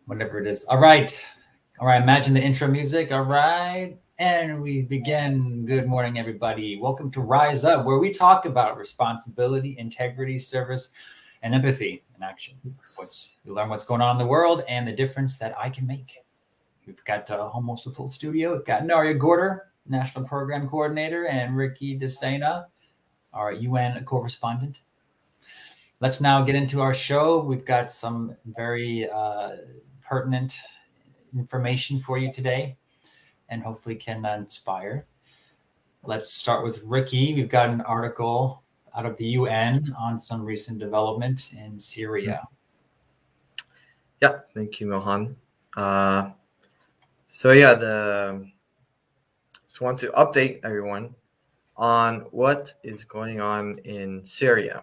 Whatever it is. All right. All right. Imagine the intro music. All right. And we begin. Good morning, everybody. Welcome to Rise Up, where we talk about responsibility, integrity, service, and empathy in action. You learn what's going on in the world and the difference that I can make. We've got almost a full studio. We've got Naria Gorder, National Program Coordinator, and Ricky DeSena, our UN correspondent. Let's now get into our show. We've got some very pertinent information for you today and hopefully can inspire. Let's start with Ricky. We've got an article out of the UN on some recent development in Syria. Yeah, thank you, Mohan. So just want to update everyone on what is going on in Syria.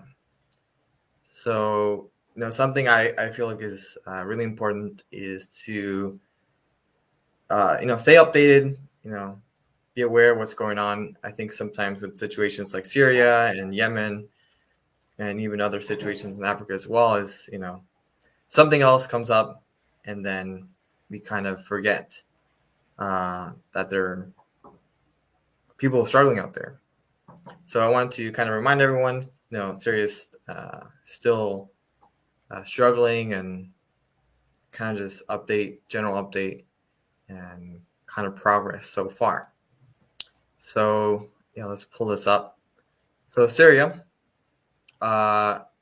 So, something I feel like is really important is to, stay updated, be aware of what's going on. I think sometimes with situations like Syria and Yemen and even other situations in Africa as well as, something else comes up and then we kind of forget that there are people struggling out there. So I want to kind of remind everyone, Syria is still struggling and kind of just general update and kind of progress so far. So yeah, let's pull this up. So Syria,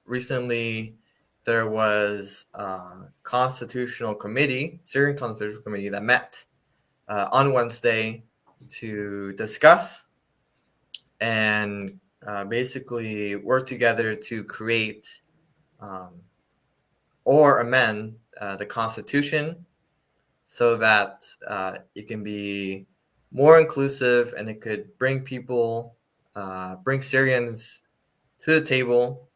recently there was a Syrian Constitutional Committee that met on Wednesday to discuss and basically work together to create or amend the constitution so that it can be more inclusive and it could bring bring Syrians to the table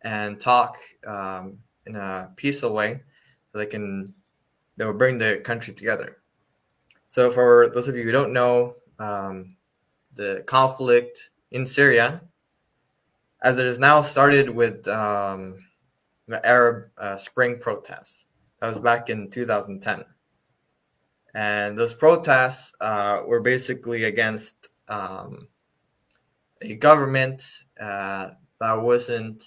and talk in a peaceful way so they will bring the country together. So for those of you who don't know, the conflict in Syria, as it is now started with the Arab Spring protests. That was back in 2010. And those protests were basically against a government that wasn't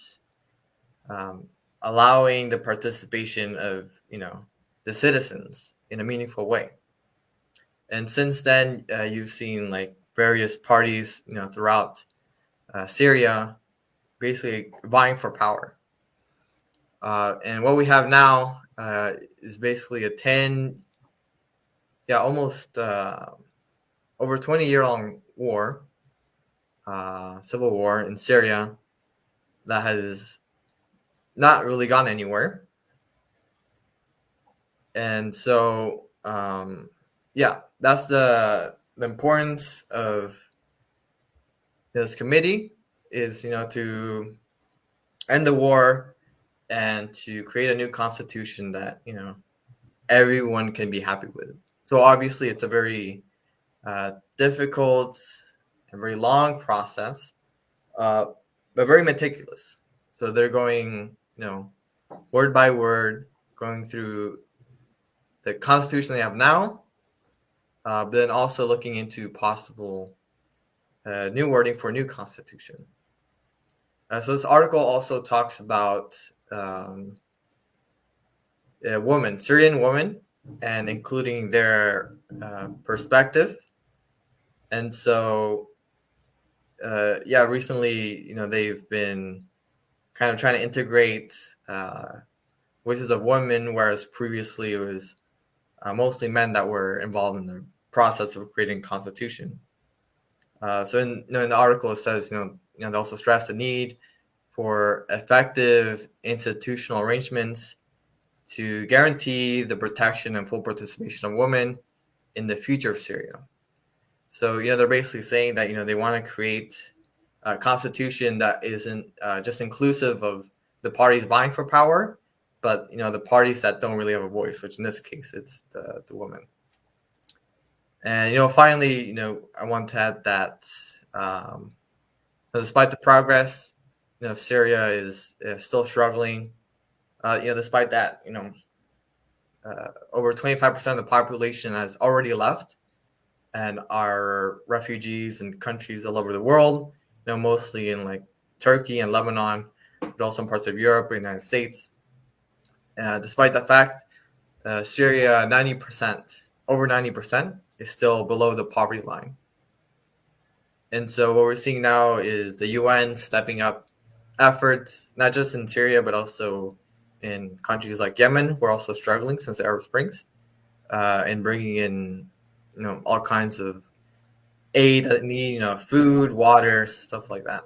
allowing the participation of, the citizens in a meaningful way. And since then, you've seen like various parties, throughout Syria, basically vying for power. And what we have now is basically almost over 20-year-long war, civil war in Syria that has not really gone anywhere. And so, that's the importance of this committee is, to end the war and to create a new constitution that, everyone can be happy with. So obviously it's a very difficult and very long process, but very meticulous. So they're going, word by word, going through the constitution they have now, but then also looking into possible new wording for a new constitution. So this article also talks about Syrian women, and including their perspective. And so, recently, they've been kind of trying to integrate voices of women, whereas previously it was mostly men that were involved in the process of creating constitution. So in the article it says, they also stress the need for effective institutional arrangements to guarantee the protection and full participation of women in the future of Syria. So, they're basically saying that, they want to create a constitution that isn't just inclusive of the parties vying for power, but, the parties that don't really have a voice, which in this case, it's the women. And, finally, I want to add that despite the progress, Syria is still struggling. Despite that, over 25% of the population has already left and are refugees in countries all over the world, mostly in like Turkey and Lebanon, but also in parts of Europe and the United States. Despite the fact, Syria, 90%, over 90%, is still below the poverty line. And so what we're seeing now is the UN stepping up efforts, not just in Syria, but also in countries like Yemen, who are also struggling since the Arab Springs, and bringing in, all kinds of aid that need, food, water, stuff like that.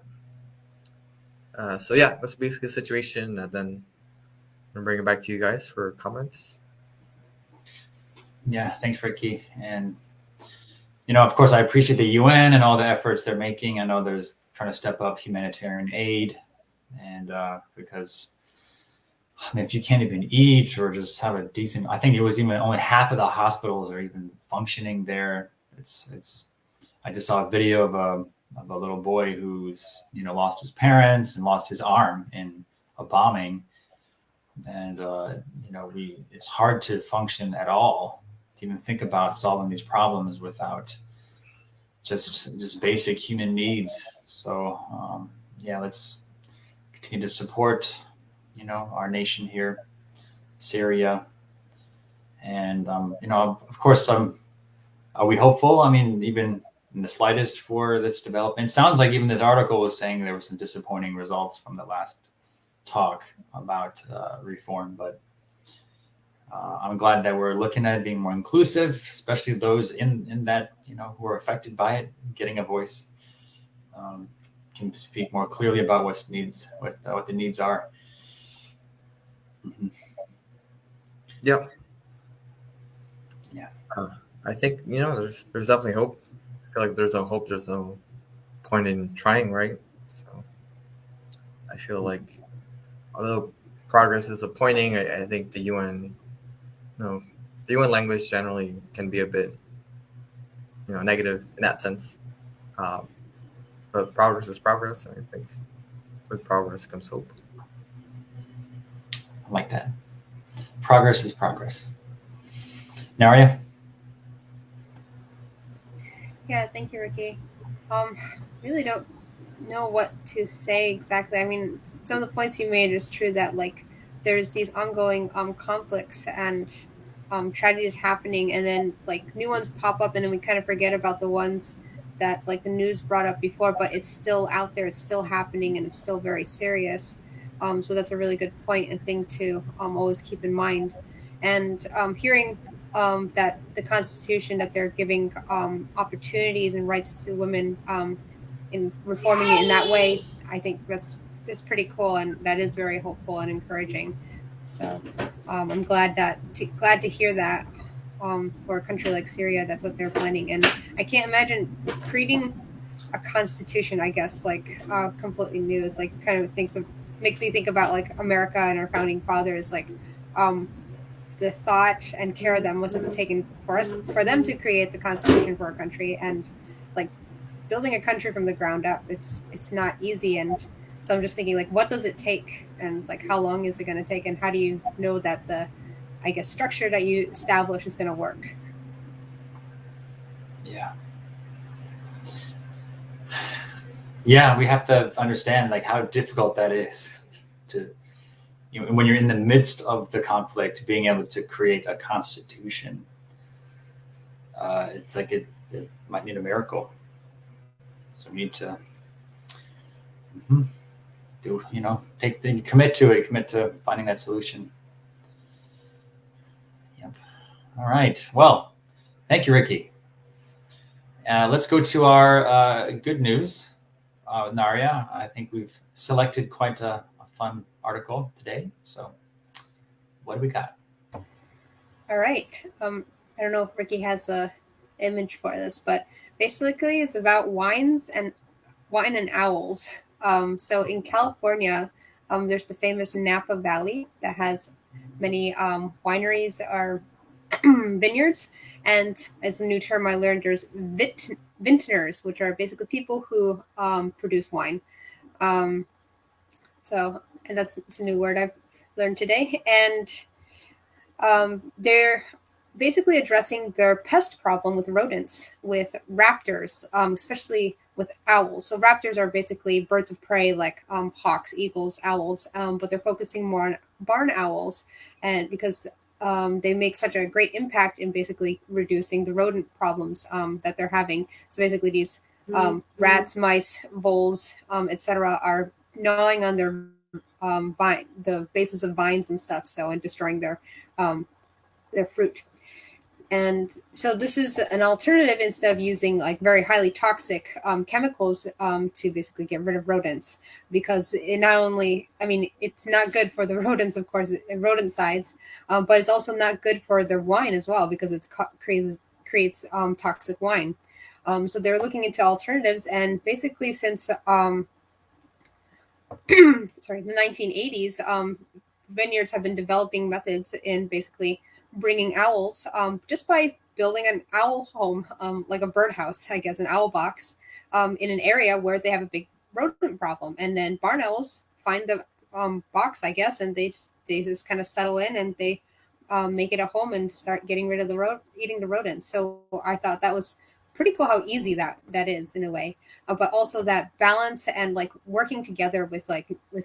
So yeah, that's basically the situation. And then I'm gonna bring it back to you guys for comments. Yeah, thanks, Ricky. And of course, I appreciate the UN and all the efforts they're making. I know there's trying to step up humanitarian aid, and because I mean, if you can't even eat or just have a decent, I think it was even only half of the hospitals are even functioning there. It's. I just saw a video of a little boy who's lost his parents and lost his arm in a bombing, and it's hard to function at all to even think about solving these problems without just basic human needs. So yeah, let's continue to support our nation here, Syria, and of course, are we hopeful? I mean, even in the slightest for this development? It sounds like even this article was saying there were some disappointing results from the last talk about reform, but I'm glad that we're looking at it being more inclusive, especially those in that who are affected by it, getting a voice, can speak more clearly about what the needs are. Mm-hmm. Yep. Yeah. I think there's definitely hope. I feel like there's no hope. There's no point in trying, right? So I feel like although progress is disappointing, I think the UN, the UN language generally can be a bit, negative in that sense. But progress is progress, and I think with progress comes hope. I like that. Progress is progress. Naria? Yeah, thank you, Ricky. Really don't know what to say exactly. I mean, some of the points you made is true that like there's these ongoing conflicts and tragedies happening, and then like new ones pop up, and then we kind of forget about the ones that like the news brought up before, but it's still out there, it's still happening, and it's still very serious. So that's a really good point and thing to always keep in mind. And hearing that the Constitution that they're giving opportunities and rights to women in reforming it in that way, I think that's pretty cool, and that is very hopeful and encouraging. So I'm glad to hear that for a country like Syria, that's what they're planning. And I can't imagine creating a constitution. I guess like completely new. It's like kind of makes me think about like America and our founding fathers, like. The thought and care of them wasn't taken for them to create the constitution for our country, and like building a country from the ground up, it's not easy. And so I'm just thinking like what does it take, and like how long is it going to take, and how do you know that the I guess structure that you establish is going to work? Yeah, we have to understand like how difficult that is to when you're in the midst of the conflict, being able to create a constitution. It's like it might need a miracle. So we need to commit to finding that solution. Yep. All right. Well, thank you, Ricky. Let's go to our good news. Naria, I think we've selected quite a fun article today. So what do we got? All right. I don't know if Ricky has a image for this, but basically it's about wine and owls. So in California, there's the famous Napa Valley that has many wineries or vineyards. And as a new term I learned, there's vintners, which are basically people who produce wine. And it's a new word I've learned today. And They're basically addressing their pest problem with rodents, with raptors, especially with owls. So raptors are basically birds of prey like hawks, eagles, owls, but they're focusing more on barn owls, and because they make such a great impact in basically reducing the rodent problems that they're having. So basically, these rats, mice, voles, etc., are gnawing on the bases of vines and stuff, so and destroying um, their fruit. And so this is an alternative instead of using like very highly toxic chemicals to basically get rid of rodents, because it not only, I mean, it's not good for the rodents, of course, rodenticides, but it's also not good for their wine as well, because it creates toxic wine. So they're looking into alternatives, and basically since sorry, the 1980s, vineyards have been developing methods in basically bringing owls just by building an owl home, like a birdhouse, I guess, an owl box, in an area where they have a big rodent problem. And then barn owls find the box, I guess, and they just kind of settle in, and they make it a home and start getting rid of eating the rodents. So I thought that was pretty cool how easy that is in a way, but also that balance and like working together with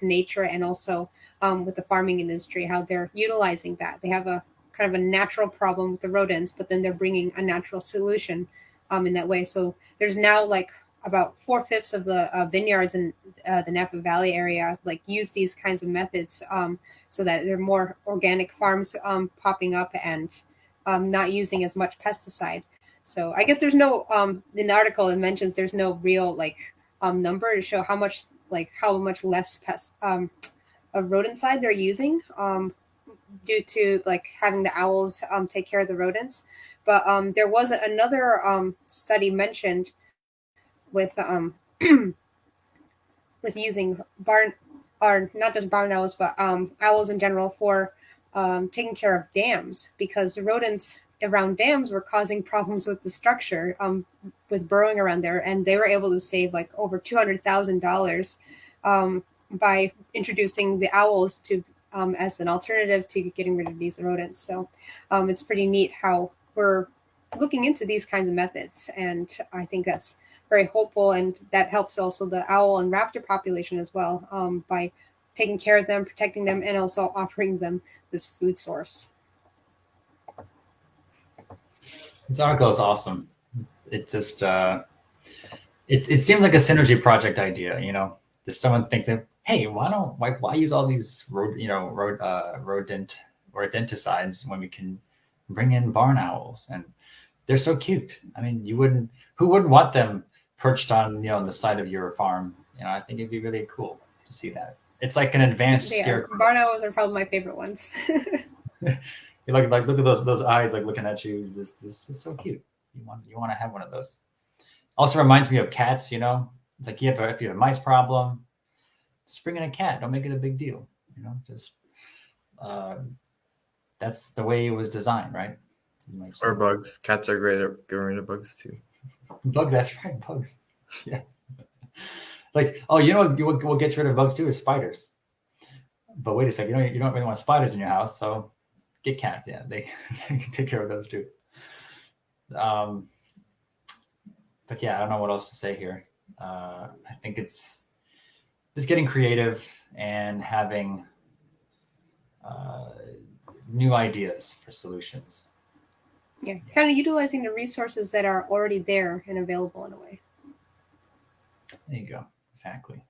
nature, and also with the farming industry, how they're utilizing that. They have a kind of a natural problem with the rodents, but then they're bringing a natural solution in that way. So there's now like about 4/5 of the vineyards in the Napa Valley area like use these kinds of methods, so that there are more organic farms popping up, and not using as much pesticide. So I guess there's no in the article it mentions there's no real like number to show how much less pest of rodenticide they're using, due to like having the owls take care of the rodents. But there was another study mentioned with with using barn, or not just barn owls, but owls in general for taking care of dams, because the rodents around dams were causing problems with the structure, with burrowing around there, and they were able to save like over $200,000 by introducing the owls to as an alternative to getting rid of these rodents. So it's pretty neat how we're looking into these kinds of methods, and I think that's very hopeful, and that helps also the owl and raptor population as well, by taking care of them, protecting them, and also offering them this food source. This article is awesome. It just it seems like a synergy project idea. You know, if someone thinks that, hey, why use all these rodenticides when we can bring in barn owls, and they're so cute. I mean, who wouldn't want them perched on the side of your farm? You know, I think it'd be really cool to see that. It's like an advanced scarecrow. Barn owls are probably my favorite ones. You look at those eyes like looking at you. This is so cute. You want to have one of those. Also reminds me of cats. You know, it's like if you have a mice problem, just bring in a cat. Don't make it a big deal. You know, just that's the way it was designed, right? Or bugs. Cats are great at getting rid of bugs too. That's right, bugs. Yeah. Like, oh, what gets rid of bugs too is spiders. But wait a second, you don't really want spiders in your house, so get cats. Yeah, they can take care of those too. But yeah, I don't know what else to say here. I think it's just getting creative and having new ideas for solutions. Yeah, kind of utilizing the resources that are already there and available in a way. There you go. Exactly.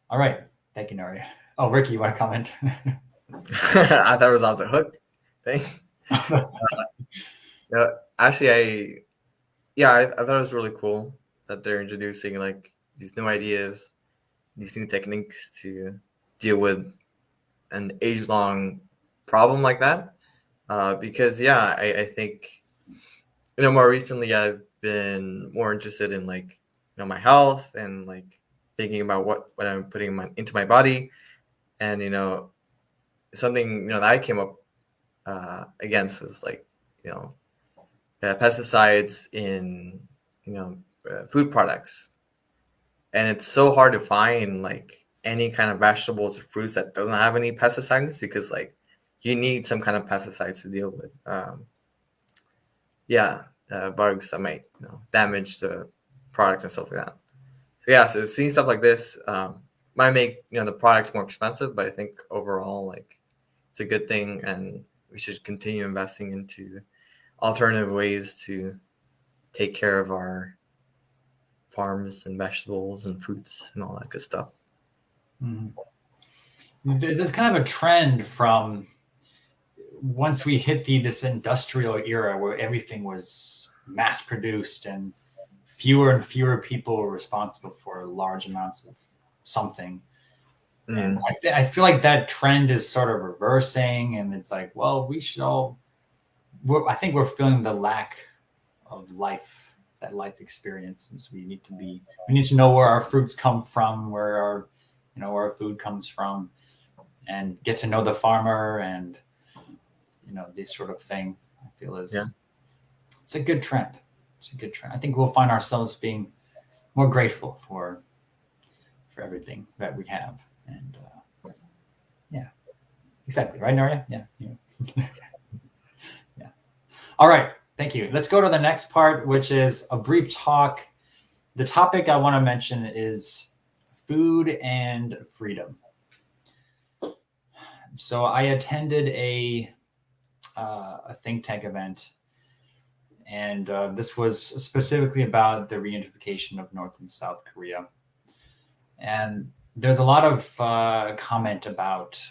All right. Thank you, Noria. Oh, Ricky, you want to comment? I thought it was off the hook thing. Actually, I thought it was really cool that they're introducing like these new ideas, these new techniques to deal with an age-long problem like that. Because I think more recently I've been more interested in like my health and like thinking about what I'm putting into my body, and something that I came up against was like pesticides in food products, and it's so hard to find like any kind of vegetables or fruits that doesn't have any pesticides, because like you need some kind of pesticides to deal with bugs that might damage the product and stuff like that. So yeah, so seeing stuff like this might make the products more expensive, but I think overall, like, it's a good thing, and we should continue investing into alternative ways to take care of our farms and vegetables and fruits and all that good stuff. There's kind of a trend from once we hit this industrial era where everything was mass produced and fewer people were responsible for large amounts of something. And I feel like that trend is sort of reversing, and it's like, well, we should all. I think we're feeling the lack of life, that life experience, and so we need to know where our fruits come from, where our food comes from, and get to know the farmer, and this sort of thing. I feel it's a good trend. It's a good trend. I think we'll find ourselves being more grateful for everything that we have. And yeah, exactly. Right, Naria? Yeah. Yeah. All right. Thank you. Let's go to the next part, which is a brief talk. The topic I want to mention is food and freedom. So I attended a think tank event, and this was specifically about the reunification of North and South Korea. And there's a lot of comment about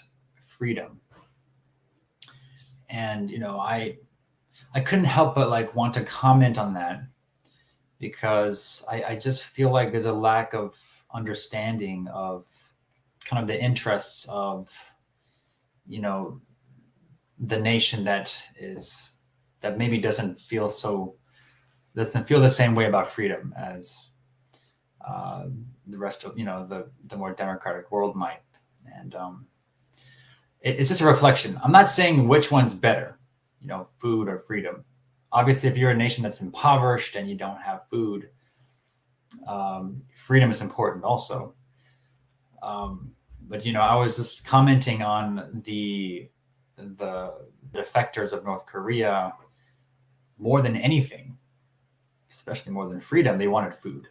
freedom, and I couldn't help but want to comment on that, because I just feel like there's a lack of understanding of kind of the interests of the nation that maybe doesn't feel the same way about freedom as the rest of the more democratic world might. And it's just a reflection. I'm not saying which one's better, food or freedom. Obviously, if you're a nation that's impoverished and you don't have food, freedom is important also. But I was just commenting on the defectors of North Korea. More than anything, especially more than freedom, they wanted food.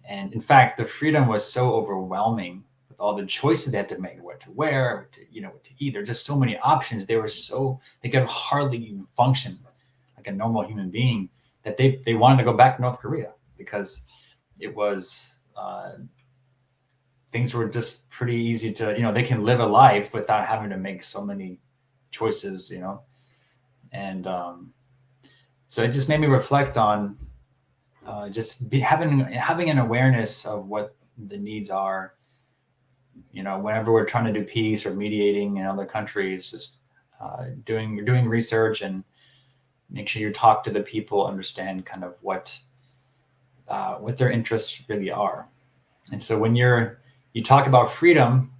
And in fact, the freedom was so overwhelming with all the choices they had to make, what to wear, what to eat. There are just so many options. They could hardly even function like a normal human being, that they wanted to go back to North Korea, because it was things were just pretty easy to, they can live a life without having to make so many choices, and so it just made me reflect on having an awareness of what the needs are. Whenever we're trying to do peace or mediating in other countries, just doing research and make sure you talk to the people, understand kind of what their interests really are. And so when you talk about freedom,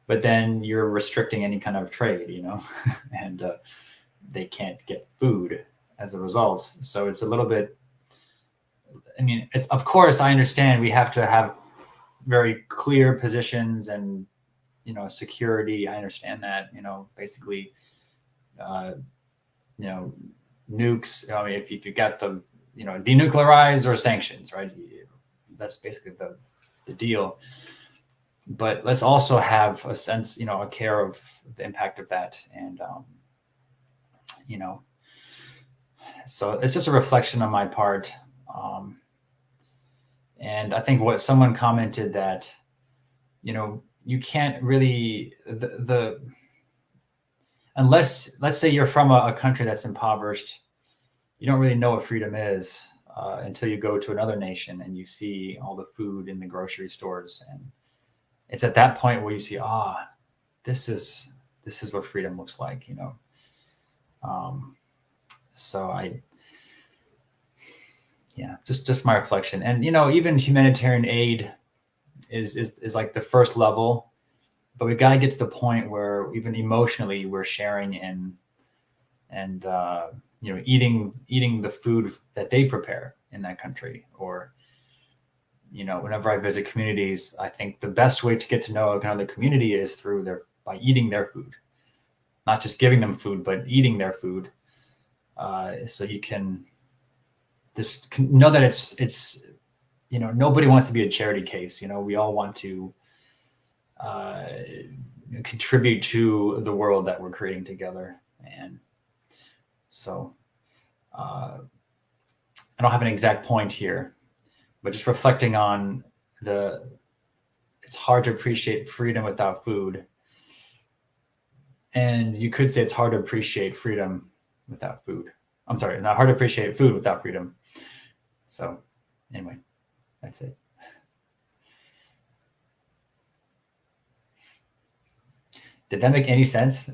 but then you're restricting any kind of trade, and they can't get food as a result. So it's a little bit, of course, I understand we have to have very clear positions and, security. I understand that, basically, nukes, if you got the, denuclearize or sanctions, right? That's basically the deal. But let's also have a sense, a care of the impact of that. And, so it's just a reflection on my part. And I think what someone commented that, you can't really, unless, let's say you're from a country that's impoverished, you don't really know what freedom is until you go to another nation and you see all the food in the grocery stores. And it's at that point where you see, this is what freedom looks like, so just my reflection. And, even humanitarian aid is like the first level, but we've got to get to the point where even emotionally we're sharing and eating the food that they prepare in that country. Or, whenever I visit communities, I think the best way to get to know another community is by eating their food, not just giving them food, but eating their food. So you can just know that it's nobody wants to be a charity case. We all want to contribute to the world that we're creating together. And so I don't have an exact point here, but just reflecting on it's hard to appreciate freedom without food. And you could say it's hard to appreciate freedom without food. I'm sorry, not hard to appreciate food without freedom. So anyway, that's it. Did that make any sense?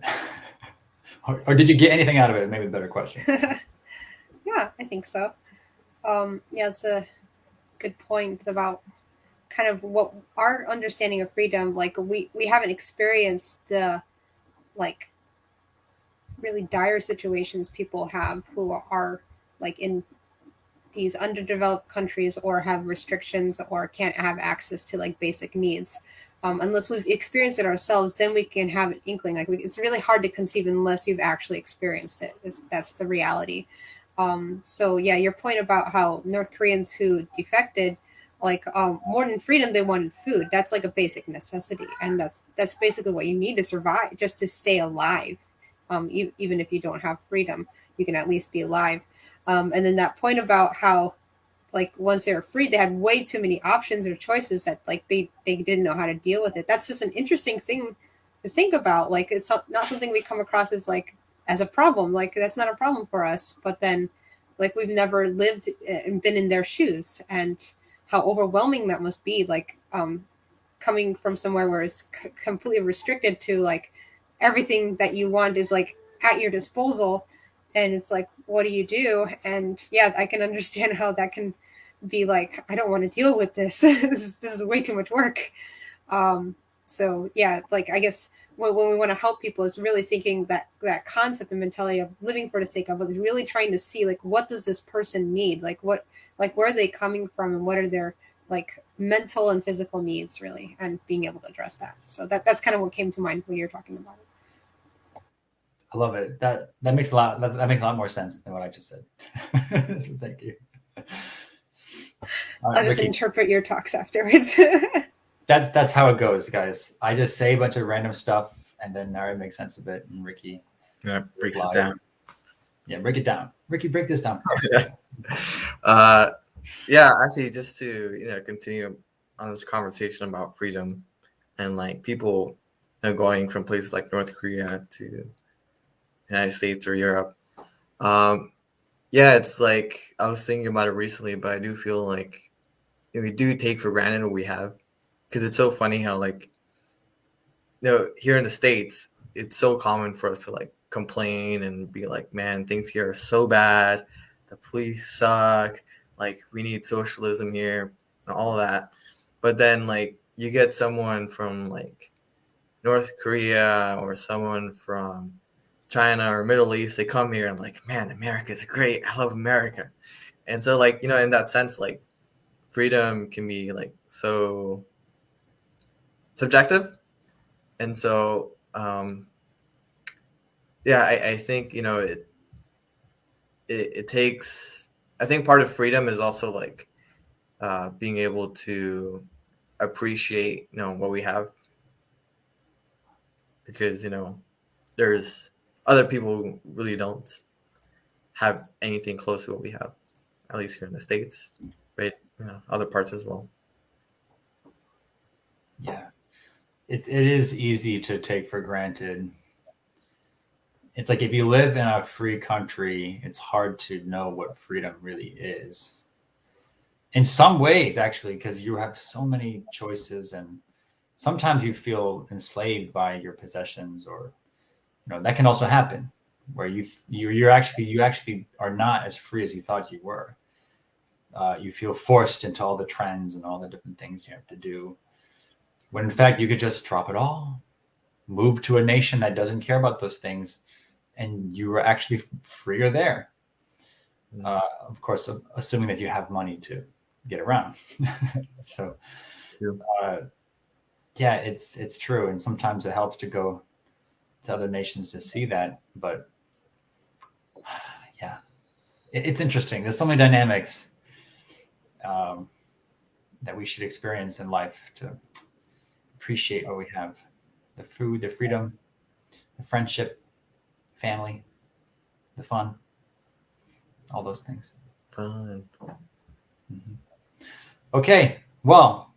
or did you get anything out of it? Maybe a better question. Yeah, I think so. Yeah, it's a good point about kind of what our understanding of freedom, like we haven't experienced the like really dire situations people have who are like in these underdeveloped countries or have restrictions or can't have access to like basic needs. Unless we've experienced it ourselves, then we can have an inkling. Like it's really hard to conceive unless you've actually experienced it. That's the reality. So yeah, your point about how North Koreans who defected, like more than freedom, they wanted food. That's like a basic necessity, and that's basically what you need to survive, just to stay alive. Even if you don't have freedom, you can at least be alive. And then that point about how like once they were free, they had way too many options or choices that like they didn't know how to deal with it. That's just an interesting thing to think about. Like it's not something we come across as like as a problem. Like that's not a problem for us. But then like we've never lived and been in their shoes, and how overwhelming that must be. Like coming from somewhere where it's completely restricted to like everything that you want is like at your disposal, and it's like what do you do? And yeah, I can understand how that can be like, I don't want to deal with this. This is way too much work. So yeah, like I guess when we want to help people is really thinking that concept and mentality of living for the sake of, but really trying to see like what does this person need, like where are they coming from, and what are their like mental and physical needs really, and being able to address that. So that's kind of what came to mind when you're talking about it. I love it. That makes a lot more sense than what I just said. So thank you. I'll just Ricky, interpret your talks afterwards. that's how it goes, guys. I just say a bunch of random stuff, and then Nara makes sense of it, and Ricky breaks it down. Yeah, break it down. Ricky, break this down. Yeah, actually, just to continue on this conversation about freedom and like people going from places like North Korea to United States or Europe. Yeah, it's like I was thinking about it recently, but I do feel like we do take for granted what we have, because it's so funny how like here in the States, it's so common for us to like complain and be like, man, things here are so bad, the police suck, like we need socialism here and all that. But then like you get someone from like North Korea or someone from China or Middle East, they come here and like, man, America's great. I love America. And so like, in that sense, like freedom can be like so subjective. And so, yeah, I think, it takes, I think part of freedom is also like being able to appreciate, what we have, because, there's other people who really don't have anything close to what we have, at least here in the States, right? Other parts as well. Yeah, it is easy to take for granted. It's like if you live in a free country, it's hard to know what freedom really is. In some ways, actually, because you have so many choices, and sometimes you feel enslaved by your possessions, or that can also happen, where you actually are not as free as you thought you were. You feel forced into all the trends and all the different things you have to do, when in fact you could just drop it all, move to a nation that doesn't care about those things, and you are actually freer there. Of course, assuming that you have money to get around. So, yeah, it's true, and sometimes it helps to go to other nations to see that. But yeah, it's interesting. There's so many dynamics that we should experience in life to appreciate what we have: the food, the freedom, the friendship, family, the fun, all those things. Fun. Mm-hmm. Okay, well,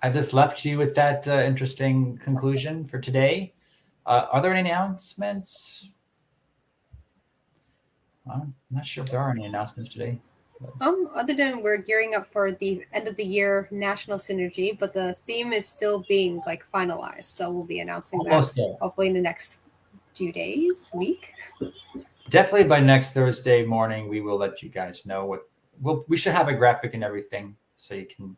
I just left you with that interesting conclusion for today. Are there any announcements? Well, I'm not sure if there are any announcements today. Other than we're gearing up for the end of the year national synergy, but the theme is still being like finalized. So we'll be announcing Almost that there. hopefully in the next few days, week. Definitely by next Thursday morning, we will let you guys know what we should have a graphic and everything, so you can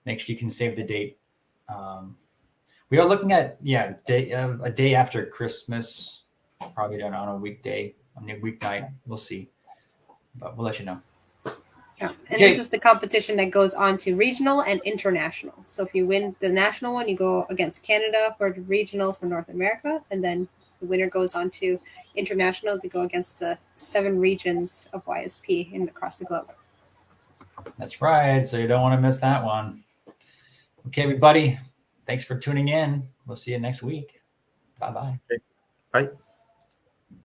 make sure you can save the date. We are looking at a day after Christmas, probably done on a weekday, on a weeknight. We'll see, but we'll let you know. Yeah. And Okay. this is the competition that goes on to regional and international. So if you win the national one, you go against Canada for the regionals for North America, and then the winner goes on to international to go against the 7 regions of YSP across the globe. That's right. So you don't want to miss that one. Okay, everybody. Thanks for tuning in. We'll see you next week. Bye-bye. Bye.